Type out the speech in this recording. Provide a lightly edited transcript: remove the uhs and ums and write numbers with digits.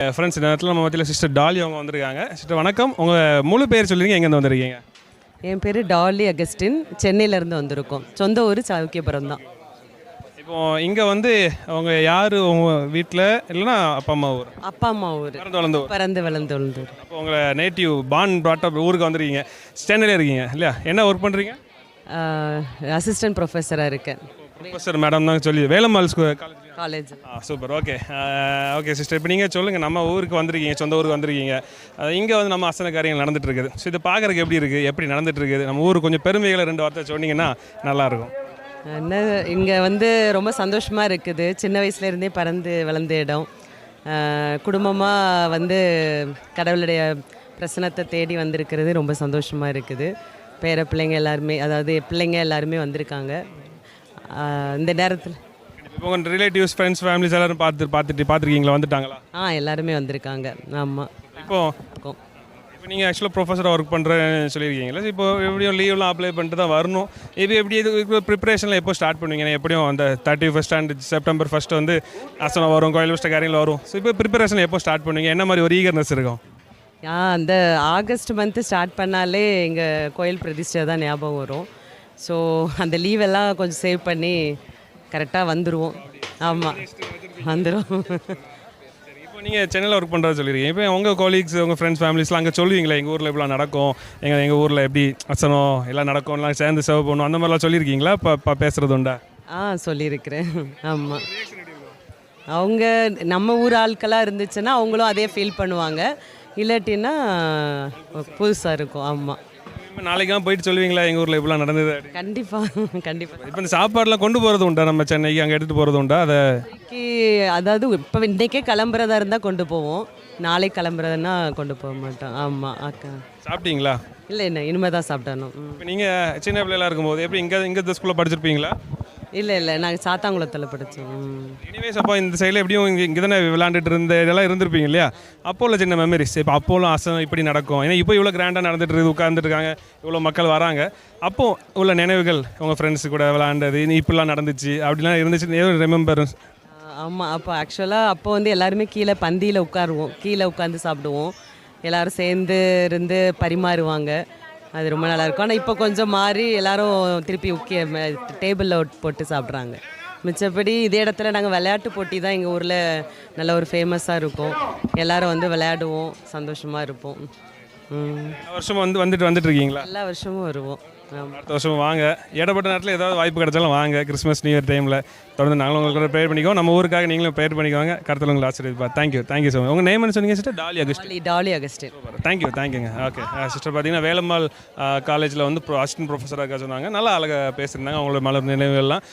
Friends இந்த நேரத்தில் நம்ம மத்தியில் சிஸ்டர் டாலி அவங்க வந்திருக்காங்க. சிஸ்டர் வணக்கம். உங்கள் முழு பேர் சொல்லுங்க, எங்கேருந்து வந்திருக்கீங்க? என் பேர் டாலி அகஸ்டின், சென்னையிலேருந்து வந்திருக்கோம். சொந்த ஊர் சாக்கியபுரம் தான். இப்போது இங்கே வந்து அவங்க யார் உங்கள் வீட்டில் இல்லைன்னா அப்பா அம்மா ஊர்? அப்பா அம்மா ஊர் பறந்து வளர்ந்து ஊர். அப்போ உங்களை நேட்டிவ் பான் ப்ராட்டப் ஊருக்கு வந்துருக்கீங்க, சென்னையில் இருக்கீங்க இல்லையா? என்ன ஒர்க் பண்ணுறீங்க? அசிஸ்டன்ட் ப்ரொஃபஸராக இருக்கேன். ப்ரொஃபஸர் மேடம் தான் சொல்லி Velammal college. Super. Okay okay sister, இப்போ நீங்கள் சொல்லுங்கள், நம்ம ஊருக்கு வந்திருக்கீங்க, சொந்த ஊருக்கு வந்திருக்கீங்க. இங்கே வந்து நம்ம அசன காரியங்கள் நடந்துட்டு இருக்குது. ஸோ இது பார்க்குறதுக்கு எப்படி இருக்குது, எப்படி நடந்துட்டு இருக்குது? நம்ம ஊருக்கு கொஞ்சம் பெருமைகளை 2 வார்த்தை சொன்னீங்கன்னா நல்லாயிருக்கும். என்ன இங்கே வந்து ரொம்ப சந்தோஷமாக இருக்குது. சின்ன வயசுலேருந்தே பறந்து வளர்ந்த இடம். குடும்பமாக வந்து கடவுளுடைய பிரசனத்தை தேடி வந்திருக்கிறது ரொம்ப சந்தோஷமாக இருக்குது. பேர பிள்ளைங்க எல்லாருமே, அதாவது பிள்ளைங்க எல்லாருமே வந்திருக்காங்க இந்த நேரத்தில். இப்போ உங்கள் ரிலேட்டிவ்ஸ், ஃப்ரெண்ட்ஸ், ஃபேமிலிஸ் எல்லோரும் பார்த்துருக்கீங்களா? வந்துட்டாங்களா? எல்லாருமே வந்திருக்காங்க. ஆமாம். இப்போ நீங்கள் ஆக்சுவலாக ப்ரொஃபஸராக ஒர்க் பண்ணுறேன்னு சொல்லியிருக்கீங்களா? இப்போ எப்படியும் லீவ்லாம் அப்ளை பண்ணிட்டு தான் வரணும். எப்படி இது ப்ரிப்பரேஷனில் எப்போ ஸ்டார்ட் பண்ணுவீங்க? எப்படியும் அந்த 31st அண்ட் செப்டம்பர் 1 வந்து அசனம் வரும், கோயில் விஷ்ட காரியங்கள் வரும். ஸோ இப்போ ப்ரிப்பரேஷன் எப்போ ஸ்டார்ட் பண்ணுவீங்க? என்ன மாதிரி ஒரு ஈகர்னஸ் இருக்கும்? அந்த ஆகஸ்ட் மந்த்து ஸ்டார்ட் பண்ணாலே எங்கள் கோயில் பிரதிஷ்டை தான் ஞாபகம் வரும். ஸோ அந்த லீவெல்லாம் கொஞ்சம் சேவ் பண்ணி கரெக்டாக வந்துடுவோம். ஆமாம், வந்துடும். இப்போ நீங்கள் சென்னையில் ஒர்க் பண்ணுறது சொல்லியிருக்கீங்க. இப்போ உங்கள் கொலீக்ஸ், உங்கள் ஃப்ரெண்ட்ஸ், ஃபேமிலிஸ்லாம் அங்கே சொல்லுவீங்களா, எங்கள் ஊரில் இப்படிலாம் நடக்கும், எங்கள் ஊரில் எப்படி அசனம் எல்லாம் நடக்கும்லாம் சேர்ந்து சர்வ் பண்ணும், அந்த மாதிரிலாம் சொல்லியிருக்கீங்களா? இப்போ பேசுகிறது உண்டா? சொல்லியிருக்கிறேன். ஆமாம், அவங்க நம்ம ஊர் ஆட்களாக இருந்துச்சுன்னா அவங்களும் அதே ஃபீல் பண்ணுவாங்க. இல்லாட்டின்னா புதுசாக இருக்கும். ஆமாம், நாளைக்கெல்லாம் போயிட்டு சொல்லுவீங்களா எங்கள் ஊரில் இப்படிலாம் நடந்தது? கண்டிப்பாக. இப்போ இந்த சாப்பாடுலாம் கொண்டு போகிறது உண்டா? நம்ம சென்னைக்கு அங்கே எடுத்துகிட்டு போகிறது உண்டா? அதாவது இப்போ இன்றைக்கே கிளம்புறதா இருந்தால் கொண்டு போவோம், நாளைக்கு கிளம்புறதுன்னா கொண்டு போக மாட்டோம். ஆமாம். அக்கா சாப்பிட்டீங்களா? இல்லை, என்ன இனிமேல் தான் சாப்பிட்டணும். இப்போ நீங்கள் சின்ன பிள்ளைலாம் இருக்கும்போது எப்படி இங்கே ஸ்கூலில் படிச்சிருப்பீங்களா? இல்லை, நாங்கள் சாத்தாங்குளத்தில் படித்தோம். எனிவேஸ், அப்போ இந்த சைடில் எப்படியும் இங்கே தானே விளாண்டுட்டு இருந்த இதெல்லாம் இருந்திருப்பீங்க இல்லையா? அப்போல சின்ன மெமரிஸ். இப்போ அப்போலாம் அசனம் இப்படி நடக்கும், ஏன்னா இப்போ இவ்வளோ கிராண்டாக நடந்துட்டு இருக்குது, உட்காந்துட்டு இருக்காங்க, இவ்வளோ மக்கள் வராங்க. அப்போது உள்ள நினைவுகள், உங்கள் ஃப்ரெண்ட்ஸு கூட விளாண்டது, இப்படிலாம் நடந்துச்சு அப்படிலாம் இருந்துச்சு, ஏதோ ரிமெம்பர்? ஆமாம். அப்போ ஆக்சுவலாக அப்போ வந்து எல்லாருமே கீழே பந்தியில் உட்காருவோம், கீழே உட்காந்து சாப்பிடுவோம், எல்லோரும் சேர்ந்து இருந்து பரிமாறுவாங்க. அது ரொம்ப நல்லாயிருக்கும். ஆனால் இப்போ கொஞ்சம் மாறி எல்லோரும் திருப்பி டேபிளில் போட்டு சாப்பிட்றாங்க. மிச்சப்படி இதே இடத்துல நாங்கள் விளையாட்டு போட்டி தான் எங்கள் ஊரில் நல்ல ஒரு ஃபேமஸாக இருக்கும். எல்லோரும் வந்து விளையாடுவோம், சந்தோஷமாக இருப்போம். வருஷம் வந்துட்டு இருக்கீங்களா? எல்லா வருஷமும் வருவோம். அடுத்த வருஷம் வாங்க. இடப்பட்ட நேரத்தில் ஏதாவது வாய்ப்பு கிடைச்சாலும் வாங்க. கிறிஸ்மஸ் நியூ இயர் டைமில் தொடர்ந்து நாங்களும் உங்களுக்கு ப்ரேயர் பண்ணிக்கோம். நம்ம ஊருக்காக நீங்களும் ப்ரேயர் பண்ணிக்கோங்க. கருத்தில் உங்களுக்கு ஆசிரியர். Thank you so much. உங்கள் நேம் என்ன சொன்னீங்க சிஸ்டர்? Dolly Augustin. தேங்க்யூங்க. ஓகே சிஸ்டர், பார்த்தீங்கன்னா வேலம்மாள் காலேஜில் வந்து அசிஸ்டன்ட் ப்ரொஃபஸராக சொன்னாங்க. நல்லா அழகாக பேசியிருந்தாங்க. அவங்களோட மலர் நினைவுகள்லாம்